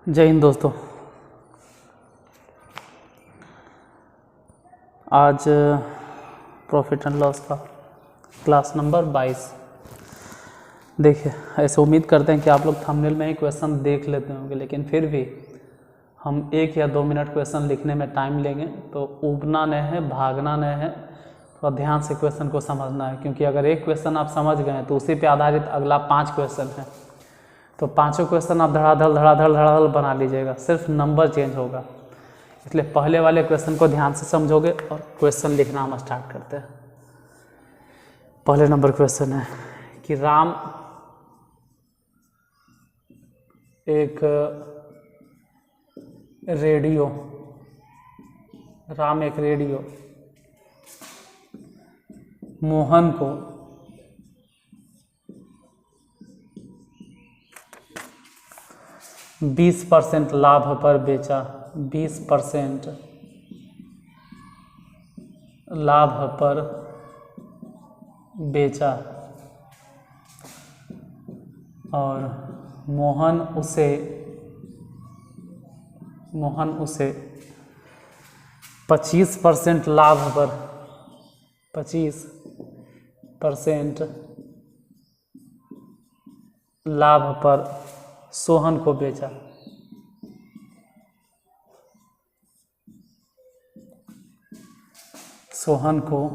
जय हिंद दोस्तों। आज प्रॉफिट एंड लॉस का क्लास नंबर 22। देखिए, ऐसे उम्मीद करते हैं कि आप लोग थंबनेल में ही क्वेश्चन देख लेते होंगे, लेकिन फिर भी हम 1 या 2 मिनट क्वेश्चन लिखने में टाइम लेंगे। तो ऊबना नहीं है, भागना नहीं है, थोड़ा ध्यान से क्वेश्चन को समझना है, क्योंकि अगर एक क्वेश्चन आप समझ गए तो उसी पे आधारित अगला 5 क्वेश्चन है। तो पांचों क्वेश्चन आप धड़ाधड़ बना लीजिएगा, सिर्फ नंबर चेंज होगा। इसलिए पहले वाले क्वेश्चन को ध्यान से समझोगे और क्वेश्चन लिखना हम स्टार्ट करते हैं। पहले नंबर क्वेश्चन है कि राम एक रेडियो मोहन को 20% लाभ पर बेचा। 20% लाभ पर बेचा और मोहन उसे 25% लाभ पर 25% लाभ पर सोहन को बेचा। सोहन को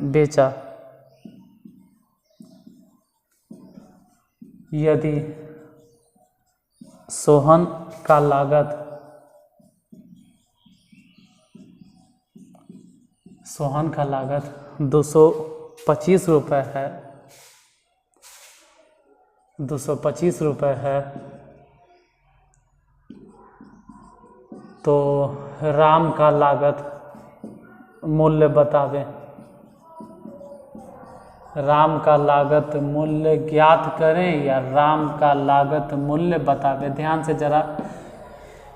बेचा यदि सोहन का लागत 225 रुपये है, 225 रुपये है, तो राम का लागत मूल्य बतावे। राम का लागत मूल्य ज्ञात करें या राम का लागत मूल्य बतावे। ध्यान से जरा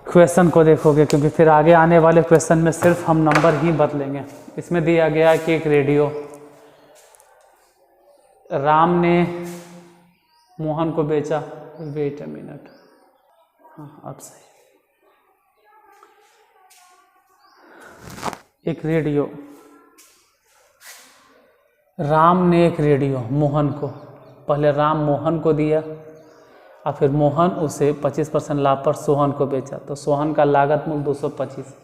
क्वेश्चन को देखोगे, क्योंकि फिर आगे आने वाले क्वेश्चन में सिर्फ हम नंबर ही बदलेंगे। इसमें दिया गया है कि एक रेडियो, राम ने मोहन को बेचा। वेट अ मिनट, हाँ अब सही। एक रेडियो, राम ने एक रेडियो मोहन को, पहले राम मोहन को दिया और फिर मोहन उसे 25% लाभ पर सोहन को बेचा। तो सोहन का लागत मूल्य 225।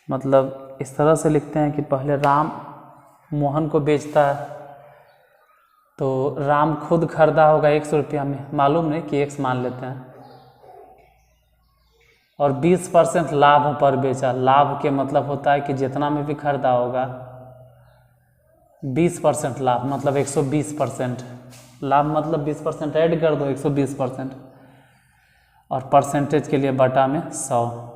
मतलब इस तरह से लिखते हैं कि पहले राम मोहन को बेचता है, तो राम खुद खरीदा होगा 100 रुपया में, मालूम नहीं कि 1 मान लेते हैं, और 20% लाभ पर बेचा। लाभ के मतलब होता है कि जितना में भी खरीदा होगा 20% लाभ, मतलब 120%। लाभ मतलब 20% ऐड कर दो, 120%, और परसेंटेज के लिए बटा में 100।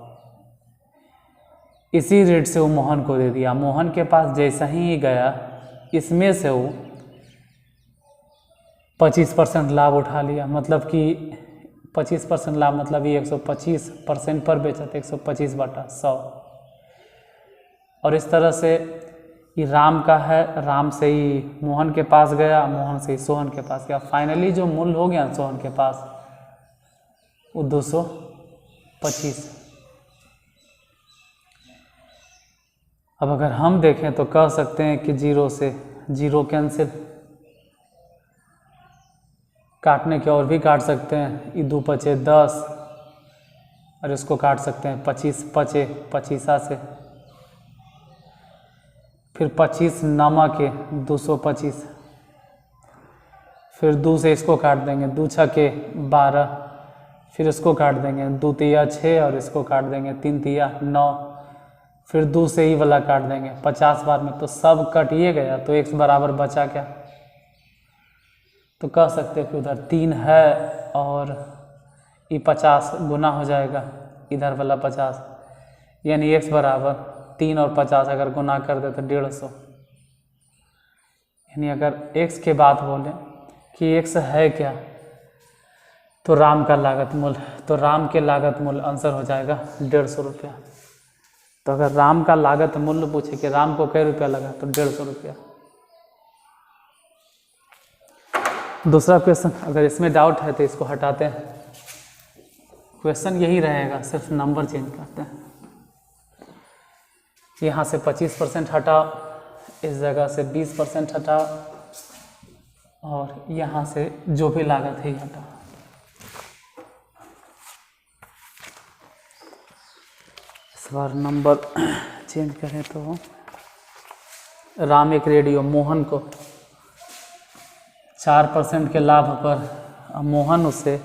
इसी रेट से वो मोहन को दे दिया। मोहन के पास जैसा ही गया, इसमें से वो 25% लाभ उठा लिया। मतलब कि 25% लाभ मतलब ये 125% पर बेचा, तो 125 बटा 100। और इस तरह से ये राम का है, राम से ही मोहन के पास गया, मोहन से ही सोहन के पास गया। फाइनली जो मूल्य हो गया सोहन के पास वो 225। अब अगर हम देखें तो कह सकते हैं कि 0 से 0 कैंसिल, काटने के और भी काट सकते हैं। ये 2 पचे 10, और इसको काट सकते हैं 25 पचे 25 से, फिर 25 नमक के 225, फिर 2 से इसको काट देंगे, 2 छके 12, फिर इसको काट देंगे 2 तिया 6, और इसको काट देंगे 3 तिया 9, फिर 2 से ही वाला काट देंगे 50 बार में, तो सब कटिए गया। तो x बराबर बचा क्या? तो कह सकते हैं कि उधर 3 है और ये 50 गुना हो जाएगा इधर वाला 50, यानी x बराबर 3 और 50 अगर गुना कर दे तो 150। यानी अगर x के बात बोलें कि x है क्या, तो राम का लागत मूल्य, तो राम के लागत मूल्य आंसर हो जाएगा 150 रुपया। तो अगर राम का लागत मूल्य पूछे कि राम को कै रुपया लगा, तो 150 रुपया। दूसरा क्वेश्चन, अगर इसमें डाउट है तो इसको हटाते हैं। क्वेश्चन यही रहेगा, सिर्फ नंबर चेंज करते हैं। यहाँ से 25% हटा, इस जगह से 20% हटा, और यहाँ से जो भी लागत है हटा। इस बार नंबर चेंज करें तो राम एक रेडियो मोहन को 4% के लाभ पर मोहन उसे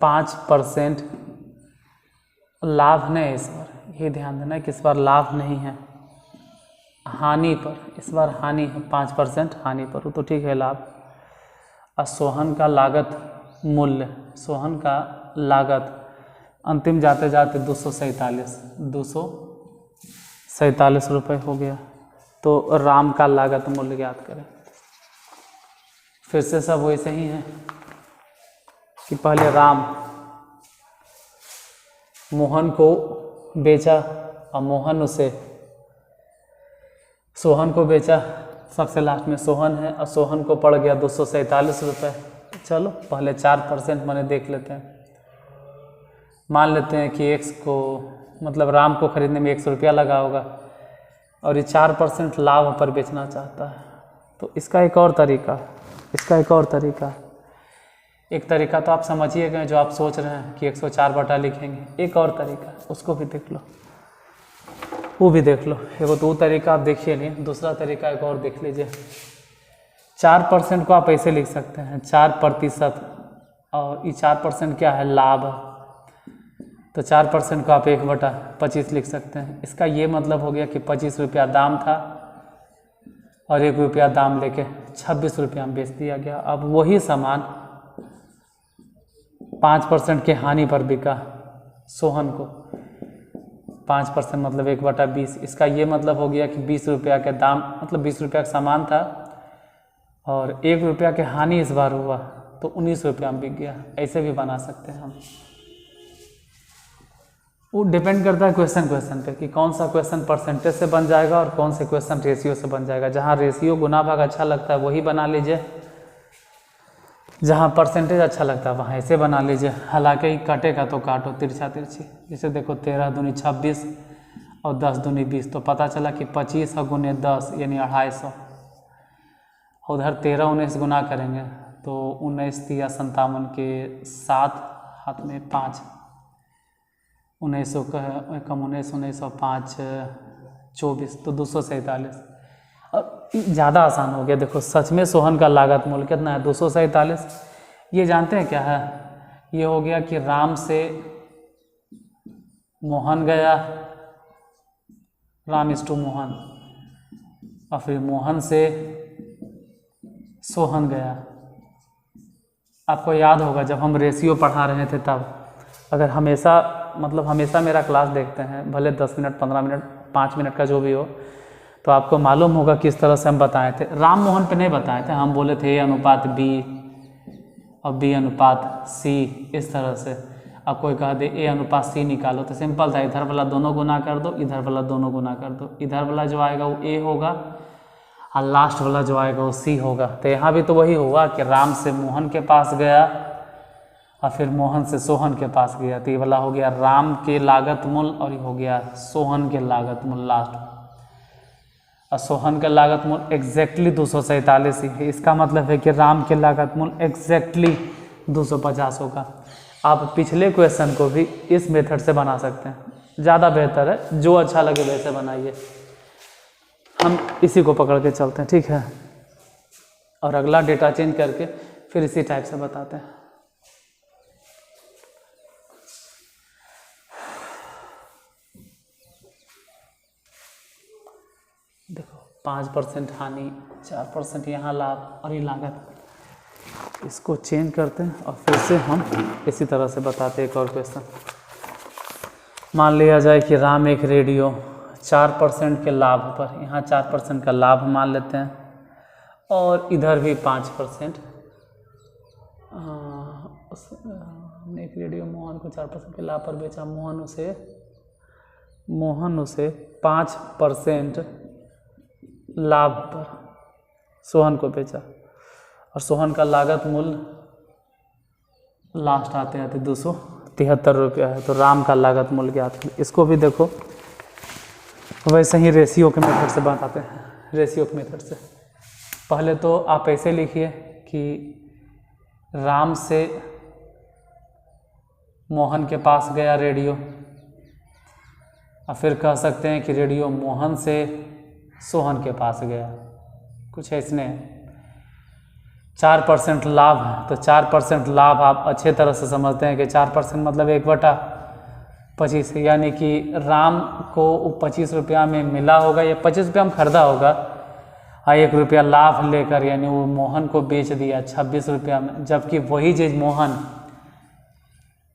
5% लाभ नहीं, इस बार ये ध्यान देना है कि इस बार लाभ नहीं है, हानि पर, इस बार हानि है, 5% हानि पर, वो तो ठीक है लाभ। और सोहन का लागत मूल्य, सोहन का लागत अंतिम जाते जाते 247 रुपये हो गया। तो राम का लागत मूल्य ज्ञात करें। फिर से सब वैसे ही है कि पहले राम मोहन को बेचा और मोहन उसे सोहन को बेचा, सबसे लास्ट में सोहन है और सोहन को पड़ गया 247 रुपये। चलो पहले 4% मैंने देख लेते हैं। मान लेते हैं कि x को मतलब राम को खरीदने में 100 रुपया लगा होगा और ये 4% लाभ पर बेचना चाहता है। तो इसका एक और तरीका, एक तरीका तो आप समझिए गए जो आप सोच रहे हैं कि 104 बटा लिखेंगे। एक और तरीका उसको भी देख लो, वो भी देख लो। एगो तो वो तरीका आप देखिए नहीं, दूसरा तरीका एक और देख लीजिए। 4% को आप ऐसे लिख सकते हैं 4%, और ये 4% क्या है, लाभ। तो 4% को आप 1/25 लिख सकते हैं। इसका ये मतलब हो गया कि 25 रुपया दाम था और 1 रुपया दाम लेके 26 रुपया में बेच दिया गया। अब वही सामान 5% के हानि पर बिका सोहन को, 5% मतलब 1/20। इसका ये मतलब हो गया कि 20 रुपया के दाम, मतलब 20 रुपया का सामान था और 1 रुपया के हानि इस बार हुआ तो 19 रुपया में बिक गया। ऐसे भी बना सकते हैं हम। वो डिपेंड करता है क्वेश्चन पे कि कौन सा क्वेश्चन परसेंटेज से बन जाएगा और कौन से क्वेश्चन रेशियो से बन जाएगा। जहाँ रेशियो गुना भाग अच्छा लगता है वही बना लीजिए, जहाँ परसेंटेज अच्छा लगता है वहाँ ऐसे बना लीजिए। हालांकि कटेगा तो काटो तिरछा तिरछी। जैसे देखो 13 दूनी 26 और 10 दूनी 20, तो पता चला कि 25 और गुने 10 यानी 250। उधर 13 19 गुना करेंगे तो 19 या 57 के 7 हाथ में 5, 1900 का कम 19 और 5 24, तो 247। अब ज़्यादा आसान हो गया। देखो सच में सोहन का लागत मूल्य कितना है, 247। ये जानते हैं क्या है, ये हो गया कि राम से मोहन गया, राम इस टू मोहन, और फिर मोहन से सोहन गया। आपको याद होगा जब हम रेशियो पढ़ा रहे थे तब, अगर हमेशा मेरा क्लास देखते हैं, भले 10 मिनट 15 मिनट 5 मिनट का जो भी हो, तो आपको मालूम होगा किस तरह से हम बताए थे। राम मोहन पे नहीं बताए थे, हम बोले थे A अनुपात B और B अनुपात C, इस तरह से। अब कोई कह दे A अनुपात C निकालो, तो सिंपल था, इधर वाला दोनों गुना कर दो, इधर वाला दोनों गुना कर दो। इधर वाला जो आएगा वो A होगा और लास्ट वाला जो आएगा वो C होगा। तो यहाँ भी तो वही हुआ कि राम से मोहन के पास गया और फिर मोहन से सोहन के पास गया। तो ये वाला हो गया राम के लागत मूल्य और ये हो गया सोहन के लागत मूल्य लास्ट। और सोहन का लागत मूल्य एग्जैक्टली 247 ही है। इसका मतलब है कि राम के लागत मूल्य एग्जैक्टली 250 होगा। आप पिछले क्वेश्चन को भी इस मेथड से बना सकते हैं, ज़्यादा बेहतर है। जो अच्छा लगे वैसे बनाइए, हम इसी को पकड़ के चलते हैं, ठीक है। और अगला डेटा चेंज करके फिर इसी टाइप से बताते हैं। देखो 5% हानि, 4% यहाँ लाभ और ये लागत। इसको चेंज करते हैं और फिर से हम इसी तरह से बताते हैं एक और क्वेश्चन। मान लिया जाए कि राम एक रेडियो 4% के लाभ पर, यहाँ 4% का लाभ मान लेते हैं और इधर भी 5%। हमने एक रेडियो मोहन को 4% के लाभ पर बेचा, मोहन उसे 5% लाभ पर सोहन को बेचा और सोहन का लागत मूल्य लास्ट आते आते 273 रुपया है। तो राम का लागत मूल्य ज्ञात है। इसको भी देखो वैसे ही रेशियो के मेथड से बताते हैं। रेशियो के मेथड से पहले तो आप ऐसे लिखिए कि राम से मोहन के पास गया रेडियो, और फिर कह सकते हैं कि रेडियो मोहन से सोहन के पास गया। कुछ ऐसने 4% लाभ है, तो 4% लाभ आप अच्छे तरह से समझते हैं कि 4% मतलब 1/25, यानी कि राम को 25 रुपया में मिला होगा या 25 रुपया में खरीदा होगा, और 1 रुपया लाभ लेकर यानी वो मोहन को बेच दिया 26 रुपया में। जबकि वही चीज़ मोहन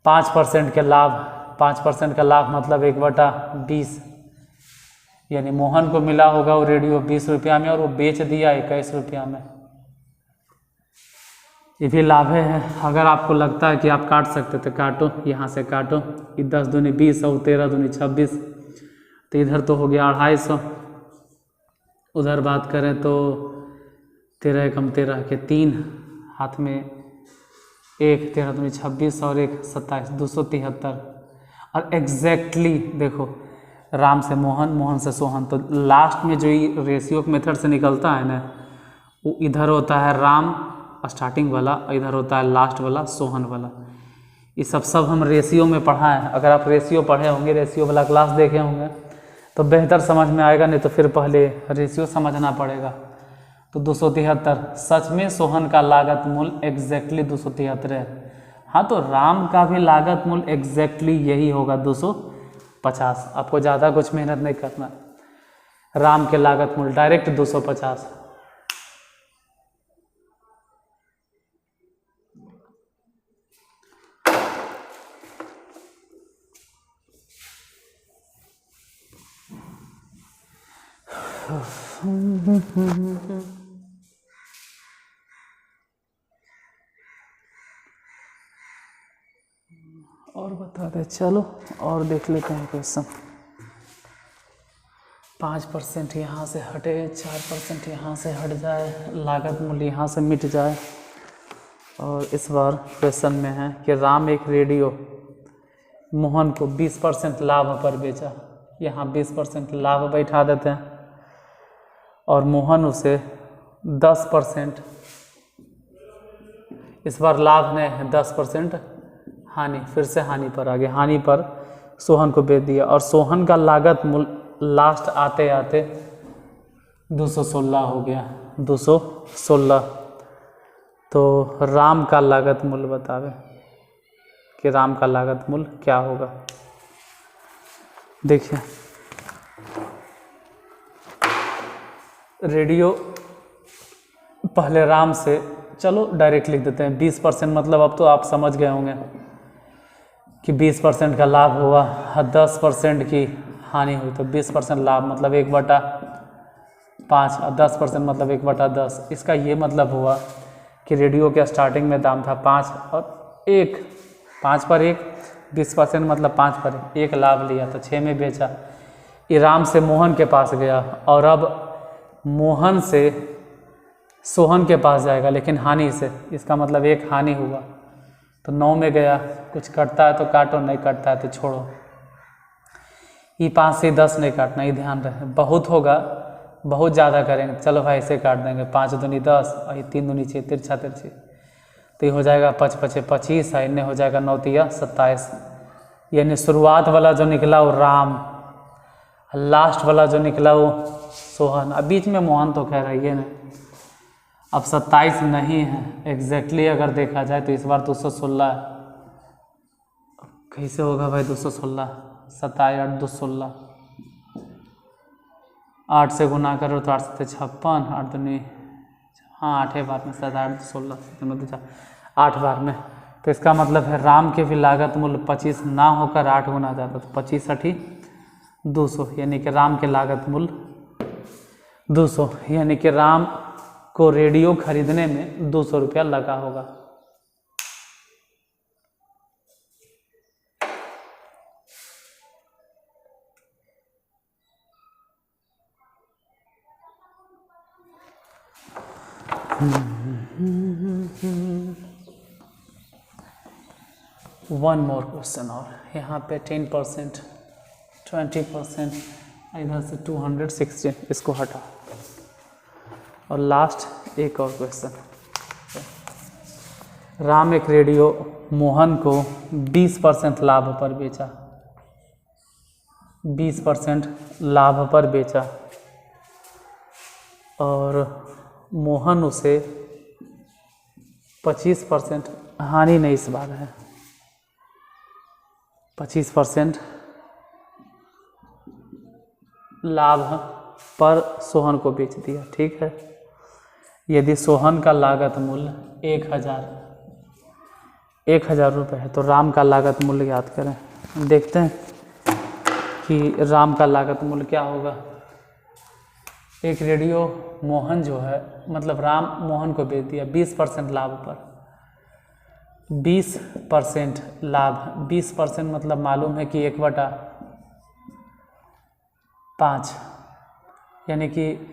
5% के लाभ, 5% का लाभ मतलब 1/20, यानी मोहन को मिला होगा वो रेडियो 20 रुपया में और वो बेच दिया 21 रुपया में। ये भी लाभ है। अगर आपको लगता है कि आप काट सकते तो काटो, यहाँ से काटो, ये 10 दूनी 20 और 13 दूनी 26, तो इधर तो हो गया 250। उधर बात करें तो 13 एकम 13 के 3 हाथ में 1, 13 दूनी 26 और 1 27, 273। और एग्जैक्टली देखो राम से मोहन, मोहन से सोहन, तो लास्ट में जो ये रेशियो के मेथड से निकलता है ना, वो इधर होता है राम स्टार्टिंग वाला, इधर होता है लास्ट वाला सोहन वाला। ये सब हम रेशियो में पढ़ा है। अगर आप रेशियो पढ़े होंगे, रेशियो वाला क्लास देखे होंगे तो बेहतर समझ में आएगा, नहीं तो फिर पहले रेशियो समझना पड़ेगा। तो 273 सच में सोहन का लागत मूल्य एग्जैक्टली 273 है। हाँ, तो राम का भी लागत मूल्य एग्जैक्टली यही होगा 250। आपको ज़्यादा कुछ मेहनत नहीं करना। राम के लागत मूल्य डायरेक्ट 250। और बता दे, चलो और देख लेते हैं क्वेश्चन। 5% यहाँ से हटे, 4% यहाँ से हट जाए, लागत मूल्य यहाँ से मिट जाए। और इस बार क्वेश्चन में है कि राम एक रेडियो मोहन को 20% लाभ पर बेचा। यहाँ 20% लाभ बैठा देते हैं और मोहन उसे 10%, इस बार लाभ नहीं है, 10% हानि, फिर से हानि पर आ गया, हानि पर सोहन को बेच दिया। और सोहन का लागत मूल्य लास्ट आते आते 216 हो गया, 216। तो राम का लागत मूल्य बतावे कि राम का लागत मूल्य क्या होगा। देखिए रेडियो पहले राम से, चलो डायरेक्ट लिख देते हैं 20%, मतलब अब तो आप समझ गए होंगे कि 20% का लाभ हुआ, 10% की हानि हुई, तो 20% लाभ मतलब 1/5 और 10% मतलब 1/10। इसका ये मतलब हुआ कि रेडियो के स्टार्टिंग में दाम था 5 और 1, 5 पर 1, 20% मतलब 5 पर 1 लाभ लिया तो 6 में बेचा। ये राम से मोहन के पास गया और अब मोहन से सोहन के पास जाएगा, लेकिन हानि से, इसका मतलब 1 हानि हुआ तो 9 में गया। कुछ कटता है तो काटो, नहीं कटता है तो छोड़ो। ये 5 से 10 नहीं काटना, ये ध्यान रहे। बहुत होगा, बहुत ज़्यादा करेंगे, चलो भाई ऐसे काट देंगे, 5 दूनी 10 और 3 दूनी 6, तिरछा तिरछी, तो ये हो जाएगा 5 5 25 और इन्हें हो जाएगा 9 तिया 27। यानी शुरुआत वाला जो निकला वो राम, लास्ट वाला जो निकला वो सोहन। अब बीच में मोहन तो खैर है ये नहीं। अब 27 नहीं है एग्जैक्टली, अगर देखा जाए तो इस बार 216 है। कैसे होगा भाई 216, 27 8 216, 8 से गुना करो तो 8 से 56, 8 दूनी, हाँ 8 बार में 7 8 16 8 बार में। तो इसका मतलब है राम के भी लागत मूल्य 25 ना होकर 8 गुना जाता, तो 25 8 200, यानी कि राम के लागत मूल्य 200, यानी कि राम को रेडियो खरीदने में 200 रुपया लगा होगा। वन मोर क्वेश्चन और यहाँ पे 10%, 20%, इधर से 216, इसको हटा। और लास्ट एक और क्वेश्चन, राम एक रेडियो मोहन को 20% लाभ पर बेचा, 20% लाभ पर बेचा और मोहन उसे 25% हानि नहीं, इस बार है 25% लाभ पर सोहन को बेच दिया। ठीक है, यदि सोहन का लागत मूल्य 1000 रुपये है तो राम का लागत मूल्य याद करें। देखते हैं कि राम का लागत मूल्य क्या होगा। एक रेडियो मोहन जो है, मतलब राम मोहन को बेच दिया 20% लाभ पर, 20% लाभ, 20% मतलब मालूम है कि 1/5, यानी कि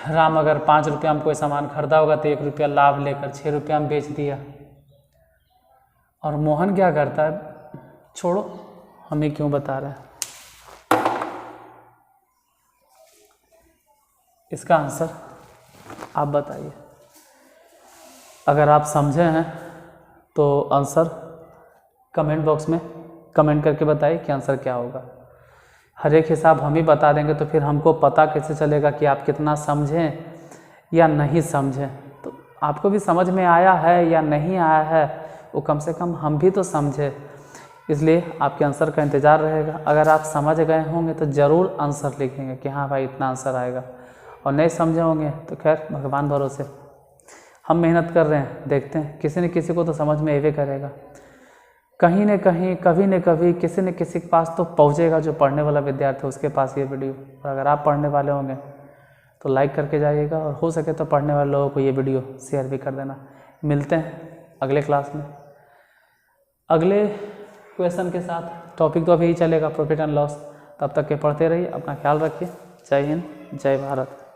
राम अगर 5 रुपया में कोई सामान खरीदा होगा तो 1 रुपया लाभ लेकर 6 रुपया में बेच दिया। और मोहन क्या करता है, छोड़ो हमें क्यों बता रहे हैं, इसका आंसर आप बताइए। अगर आप समझे हैं तो आंसर कमेंट बॉक्स में कमेंट करके बताइए कि आंसर क्या होगा। हर एक हिसाब हम ही बता देंगे तो फिर हमको पता कैसे चलेगा कि आप कितना समझें या नहीं समझें। तो आपको भी समझ में आया है या नहीं आया है वो कम से कम हम भी तो समझे, इसलिए आपके आंसर का इंतज़ार रहेगा। अगर आप समझ गए होंगे तो ज़रूर आंसर लिखेंगे कि हाँ भाई इतना आंसर आएगा, और नहीं समझे होंगे तो खैर भगवान भरोसे, हम मेहनत कर रहे हैं, देखते हैं किसी न किसी को तो समझ में आवे करेगा। कहीं न कहीं, कभी न कभी, किसी न किसी के पास तो पहुंचेगा, जो पढ़ने वाला विद्यार्थी है उसके पास ये वीडियो। और अगर आप पढ़ने वाले होंगे तो लाइक करके जाइएगा, और हो सके तो पढ़ने वाले लोगों को ये वीडियो शेयर भी कर देना। मिलते हैं अगले क्लास में अगले क्वेश्चन के साथ। टॉपिक तो अभी ही चलेगा प्रॉफिट एंड लॉस, तब तक के पढ़ते रहिए, अपना ख्याल रखिए। जय हिंद, जय भारत।